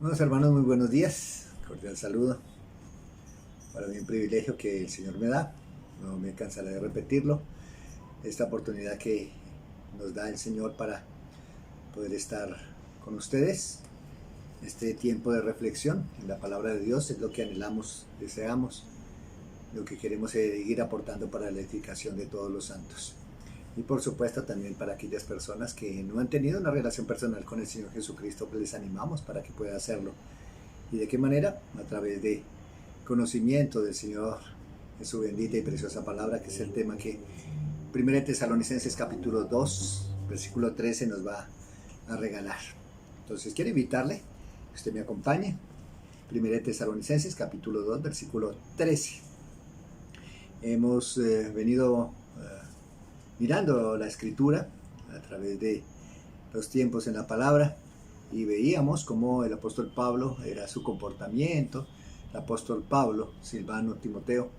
Buenos hermanos, muy buenos días, cordial saludo. Para mí un privilegio que el Señor me da, no me cansaré de repetirlo, esta oportunidad que nos da el Señor para poder estar con ustedes. Este tiempo de reflexión en la palabra de Dios es lo que anhelamos, deseamos, lo que queremos seguir aportando para la edificación de todos los santos. Y por supuesto también para aquellas personas que no han tenido una relación personal con el Señor Jesucristo, pues les animamos para que puedan hacerlo. ¿Y de qué manera? A través de conocimiento del Señor en su bendita y preciosa palabra, que es el tema que 1 Tesalonicenses capítulo 2, versículo 13 nos va a regalar. Entonces quiero invitarle que usted me acompañe. 1 Tesalonicenses capítulo 2, versículo 13. Hemos venido mirando la escritura a través de los tiempos en la palabra y veíamos cómo el apóstol Pablo era su comportamiento, el apóstol Pablo, Silvano, Timoteo,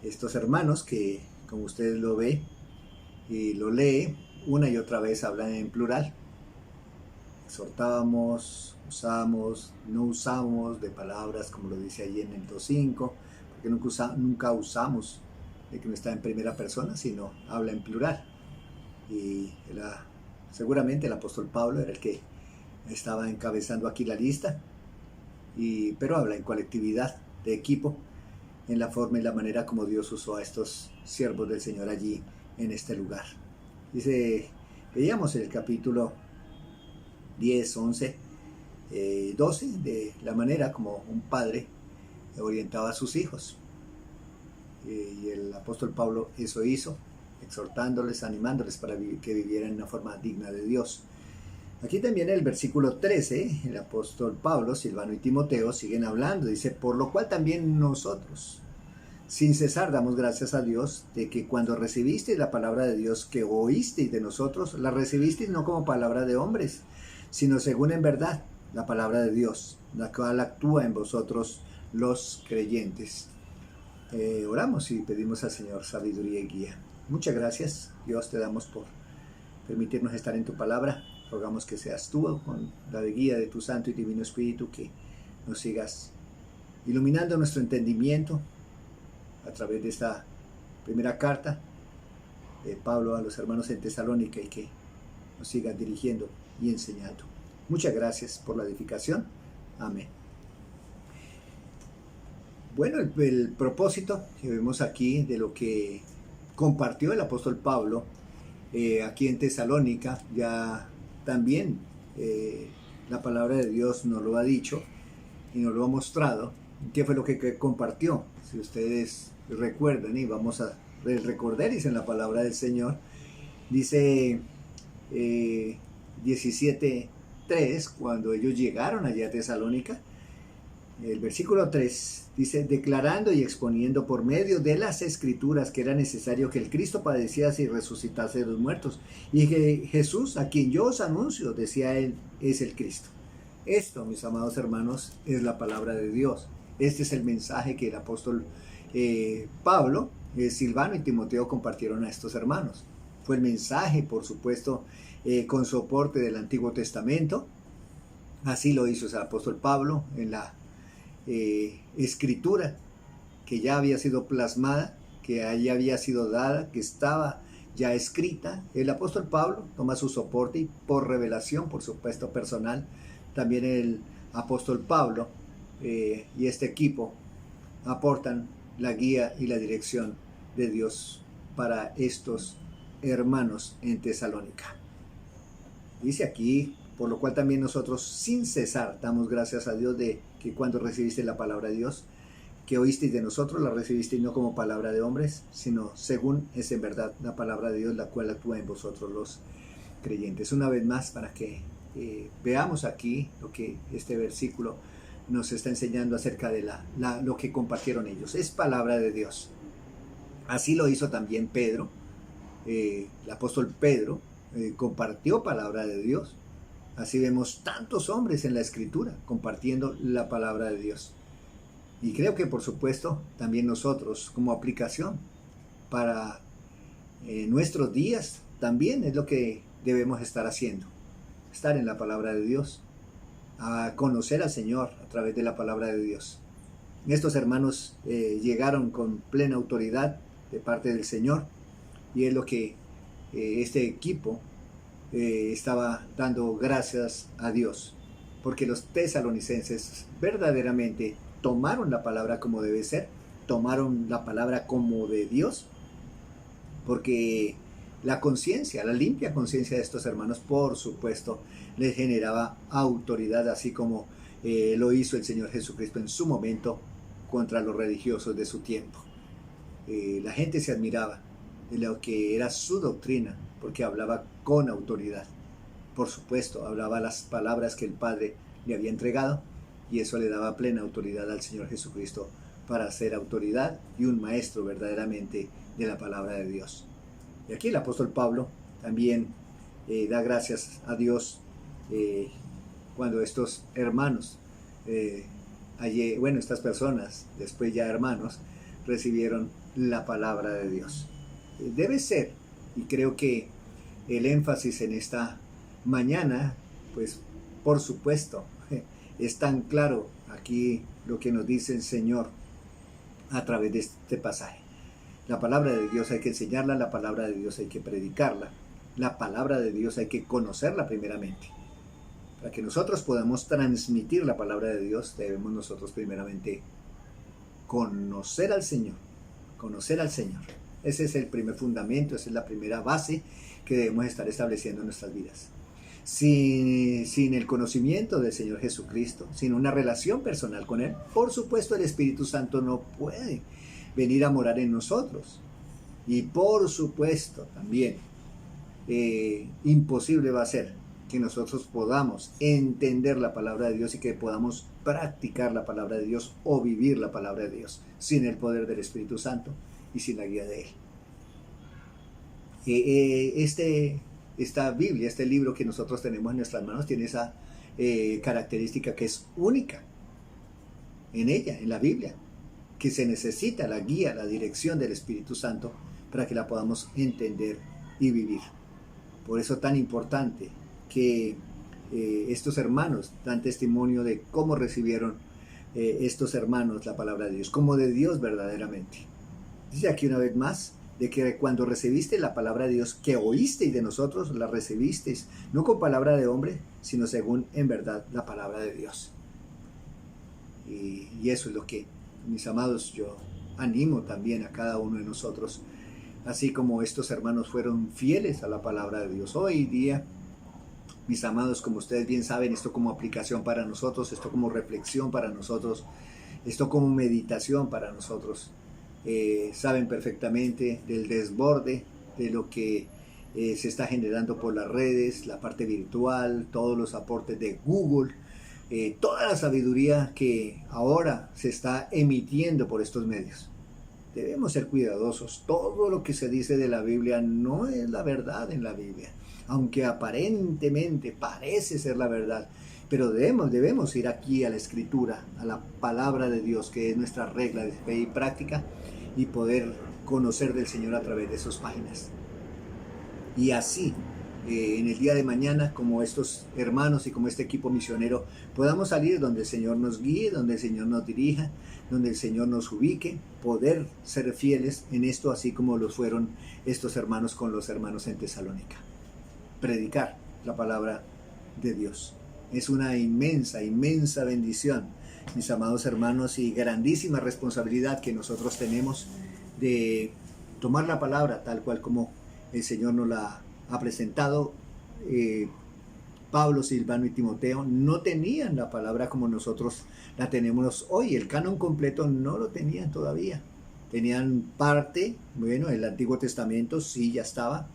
estos hermanos que, como usted lo ve y lo lee, una y otra vez hablan en plural. Exhortábamos, usamos, no usamos de palabras como lo dice allí en el 2.5, porque nunca usamos de que no está en primera persona, sino habla en plural. Y seguramente el apóstol Pablo era el que estaba encabezando aquí la lista, pero habla en colectividad, de equipo, en la forma y la manera como Dios usó a estos siervos del Señor allí en este lugar. Veíamos el capítulo 10, 11, 12, de la manera como un padre orientaba a sus hijos. Y el apóstol Pablo eso hizo, exhortándoles, animándoles para que vivieran de una forma digna de Dios. Aquí también en el versículo 13, el apóstol Pablo, Silvano y Timoteo siguen hablando. Dice, por lo cual también nosotros, sin cesar, damos gracias a Dios de que cuando recibisteis la palabra de Dios que oísteis de nosotros, la recibisteis no como palabra de hombres, sino según en verdad la palabra de Dios, la cual actúa en vosotros los creyentes. Oramos y pedimos al Señor sabiduría y guía. Muchas gracias, Dios, te damos por permitirnos estar en tu palabra. Rogamos que seas tú, con la guía de tu Santo y Divino Espíritu, que nos sigas iluminando nuestro entendimiento a través de esta primera carta de Pablo a los hermanos en Tesalónica, y que nos sigas dirigiendo y enseñando. Muchas gracias por la edificación. Amén. Bueno, el propósito que vemos aquí de lo que compartió el apóstol Pablo aquí en Tesalónica, ya también la palabra de Dios nos lo ha dicho y nos lo ha mostrado. ¿Qué fue lo que compartió? Si ustedes recuerdan, y vamos a recordar, dice en la palabra del Señor, dice 17:3, cuando ellos llegaron allá a Tesalónica, el versículo 3 dice, declarando y exponiendo por medio de las escrituras que era necesario que el Cristo padeciese y resucitase de los muertos, y que Jesús, a quien yo os anuncio, decía él, es el Cristo. Esto, mis amados hermanos, es la palabra de Dios. Este es el mensaje que el apóstol Pablo, Silvano y Timoteo compartieron a estos hermanos. Fue el mensaje, por supuesto, con soporte del Antiguo Testamento. Así lo hizo el apóstol Pablo en la escritura que ya había sido plasmada, que ya había sido dada, que estaba ya escrita. El apóstol Pablo toma su soporte y por revelación, por supuesto, personal, también el apóstol Pablo y este equipo aportan la guía y la dirección de Dios para estos hermanos en Tesalónica. Dice aquí, por lo cual también nosotros sin cesar damos gracias a Dios de que cuando recibiste la palabra de Dios, que oísteis de nosotros, la recibisteis no como palabra de hombres, sino según es en verdad la palabra de Dios, la cual actúa en vosotros los creyentes. Una vez más, para que veamos aquí lo que este versículo nos está enseñando acerca de lo que compartieron ellos. Es palabra de Dios. Así lo hizo también Pedro. El apóstol Pedro compartió palabra de Dios. Así vemos tantos hombres en la Escritura compartiendo la palabra de Dios. Y creo que por supuesto también nosotros como aplicación para nuestros días también es lo que debemos estar haciendo. Estar en la palabra de Dios. a conocer al Señor a través de la palabra de Dios. Estos hermanos llegaron con plena autoridad de parte del Señor, y es lo que este equipo estaba dando gracias a Dios, porque los tesalonicenses verdaderamente tomaron la palabra como debe ser, tomaron la palabra como de Dios, porque la conciencia, la limpia conciencia de estos hermanos, por supuesto, les generaba autoridad, así como lo hizo el Señor Jesucristo en su momento contra los religiosos de su tiempo. La gente se admiraba de lo que era su doctrina, porque hablaba con autoridad. Por supuesto, hablaba las palabras que el Padre le había entregado, y eso le daba plena autoridad al Señor Jesucristo para ser autoridad y un maestro verdaderamente de la palabra de Dios. Y aquí el apóstol Pablo también da gracias a Dios cuando estos hermanos, estas personas, después ya hermanos, recibieron la palabra de Dios. Debe ser, y creo que el énfasis en esta mañana, pues por supuesto, es tan claro aquí lo que nos dice el Señor a través de este pasaje. La palabra de Dios hay que enseñarla, la palabra de Dios hay que predicarla, la palabra de Dios hay que conocerla primeramente. Para que nosotros podamos transmitir la palabra de Dios, debemos nosotros primeramente conocer al Señor, conocer al Señor. Ese es el primer fundamento, esa es la primera base que debemos estar estableciendo en nuestras vidas. Sin el conocimiento del Señor Jesucristo, sin una relación personal con Él, por supuesto el Espíritu Santo no puede venir a morar en nosotros. Y por supuesto también imposible va a ser que nosotros podamos entender la palabra de Dios y que podamos practicar la palabra de Dios o vivir la palabra de Dios sin el poder del Espíritu Santo y sin la guía de Él. Esta Biblia, este libro que nosotros tenemos en nuestras manos, tiene esa característica que es única en ella, en la Biblia, que se necesita la guía, la dirección del Espíritu Santo para que la podamos entender y vivir. Por eso tan importante que estos hermanos dan testimonio de cómo recibieron estos hermanos la palabra de Dios, como de Dios verdaderamente. Dice aquí una vez más, de que cuando recibiste la palabra de Dios que oísteis de nosotros, la recibisteis, no con palabra de hombre, sino según en verdad la palabra de Dios. Y eso es lo que, mis amados, yo animo también a cada uno de nosotros, así como estos hermanos fueron fieles a la palabra de Dios. Hoy día, mis amados, como ustedes bien saben, esto como aplicación para nosotros, esto como reflexión para nosotros, esto como meditación para nosotros. Saben perfectamente del desborde de lo que se está generando por las redes, la parte virtual, todos los aportes de Google, toda la sabiduría que ahora se está emitiendo por estos medios. Debemos ser cuidadosos. Todo lo que se dice de la Biblia no es la verdad en la Biblia, aunque aparentemente parece ser la verdad. Pero debemos ir aquí a la Escritura, a la palabra de Dios, que es nuestra regla de fe y práctica, y poder conocer del Señor a través de sus páginas. Y así, en el día de mañana, como estos hermanos y como este equipo misionero, podamos salir donde el Señor nos guíe, donde el Señor nos dirija, donde el Señor nos ubique, poder ser fieles en esto, así como lo fueron estos hermanos con los hermanos en Tesalónica. Predicar la palabra de Dios es una inmensa, inmensa bendición, mis amados hermanos, y grandísima responsabilidad que nosotros tenemos de tomar la palabra tal cual como el Señor nos la ha presentado. Pablo, Silvano y Timoteo no tenían la palabra como nosotros la tenemos hoy. El canon completo no lo tenían todavía. Tenían parte, bueno, el Antiguo Testamento sí ya estaba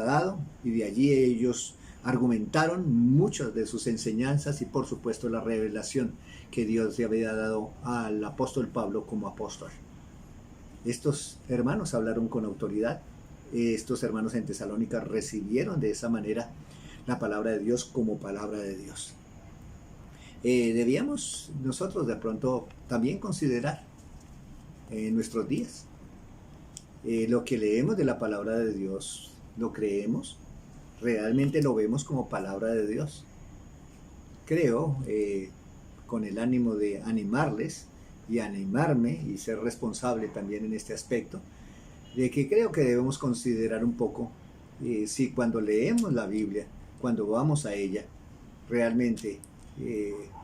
dado, y de allí ellos argumentaron muchas de sus enseñanzas y por supuesto la revelación que Dios le había dado al apóstol Pablo como apóstol. Estos hermanos hablaron con autoridad. Estos hermanos en Tesalónica recibieron de esa manera la palabra de Dios como palabra de Dios. Debíamos nosotros de pronto también considerar en nuestros días lo que leemos de la palabra de Dios. ¿Lo creemos? ¿Realmente lo vemos como palabra de Dios? creo, con el ánimo de animarles y animarme y ser responsable también en este aspecto, de que creo que debemos considerar un poco si cuando leemos la Biblia, cuando vamos a ella, realmente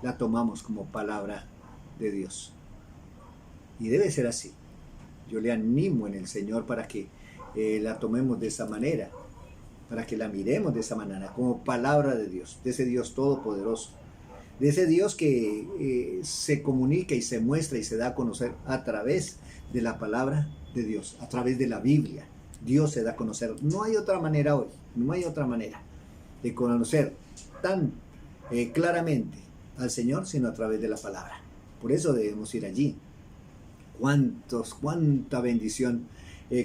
la tomamos como palabra de Dios. Y debe ser así. Yo le animo en el Señor para que la tomemos de esa manera, para que la miremos de esa manera, como palabra de Dios, de ese Dios todopoderoso, de ese Dios que se comunica y se muestra y se da a conocer a través de la palabra de Dios, a través de la Biblia. Dios se da a conocer. No hay otra manera hoy, no hay otra manera de conocer tan claramente al Señor, sino a través de la palabra. Por eso debemos ir allí. Cuánta bendición,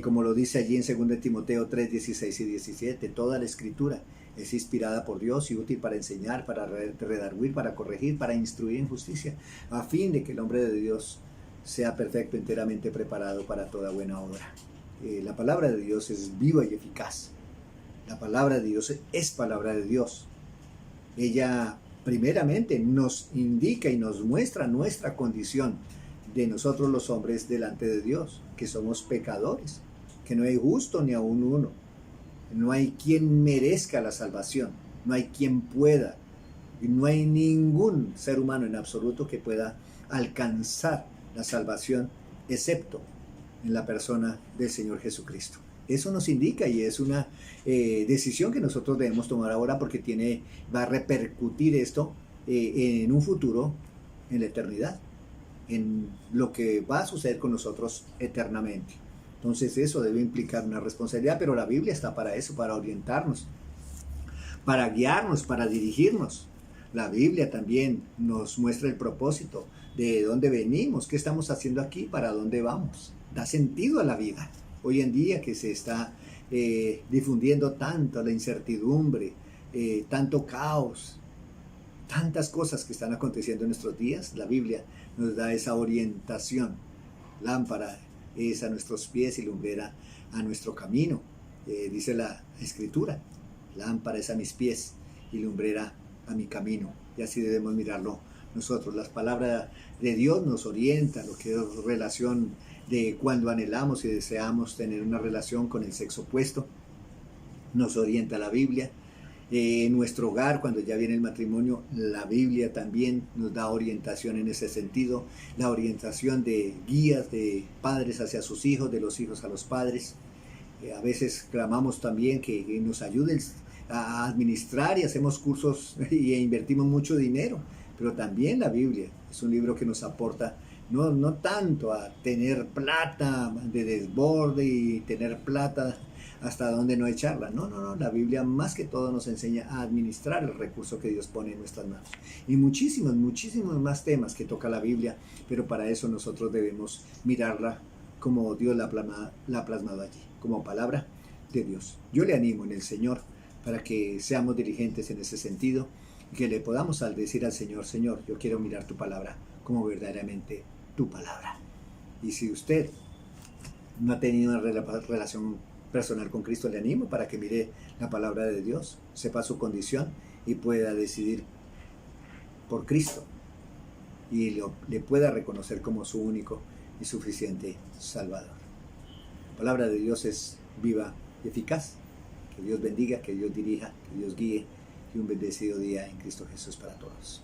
como lo dice allí en 2 Timoteo 3, 16 y 17, toda la escritura es inspirada por Dios y útil para enseñar, para redarguir, para corregir, para instruir en justicia, a fin de que el hombre de Dios sea perfecto, enteramente preparado para toda buena obra. La palabra de Dios es viva y eficaz. La palabra de Dios es palabra de Dios. Ella primeramente nos indica y nos muestra nuestra condición de nosotros los hombres delante de Dios, que somos pecadores, que no hay justo ni aun uno. No hay quien merezca la salvación, no hay quien pueda, no hay ningún ser humano en absoluto que pueda alcanzar la salvación, excepto en la persona del Señor Jesucristo. Eso nos indica y es una decisión que nosotros debemos tomar ahora porque va a repercutir esto en un futuro, en la eternidad, en lo que va a suceder con nosotros eternamente. Entonces eso debe implicar una responsabilidad, pero la Biblia está para eso, para orientarnos, para guiarnos, para dirigirnos. La Biblia también nos muestra el propósito de dónde venimos, qué estamos haciendo aquí, para dónde vamos. Da sentido a la vida. Hoy en día que se está difundiendo tanto la incertidumbre, tanto caos, tantas cosas que están aconteciendo en nuestros días, la Biblia nos da esa orientación. Lámpara es a nuestros pies y lumbrera a nuestro camino. Dice la Escritura, lámpara es a mis pies y lumbrera a mi camino. Y así debemos mirarlo nosotros. La palabra de Dios nos orienta, lo que es relación de cuando anhelamos y deseamos tener una relación con el sexo opuesto. Nos orienta la Biblia. En nuestro hogar, cuando ya viene el matrimonio, la Biblia también nos da orientación en ese sentido, la orientación de guías de padres hacia sus hijos, de los hijos a los padres. A veces clamamos también que nos ayuden a administrar y hacemos cursos e invertimos mucho dinero, pero también la Biblia es un libro que nos aporta no tanto a tener plata de desborde y tener plata hasta donde no echarla. No, la Biblia más que todo nos enseña a administrar el recurso que Dios pone en nuestras manos. Y muchísimos más temas que toca la Biblia, pero para eso nosotros debemos mirarla como Dios la ha plasmado allí, como palabra de Dios. Yo le animo en el Señor para que seamos diligentes en ese sentido y que le podamos decir al Señor, Señor, yo quiero mirar tu palabra como verdaderamente tu palabra. Y si usted no ha tenido una relación personal con Cristo, le animo para que mire la palabra de Dios, sepa su condición y pueda decidir por Cristo y le pueda reconocer como su único y suficiente Salvador. La palabra de Dios es viva y eficaz. Que Dios bendiga, que Dios dirija, que Dios guíe y un bendecido día en Cristo Jesús para todos.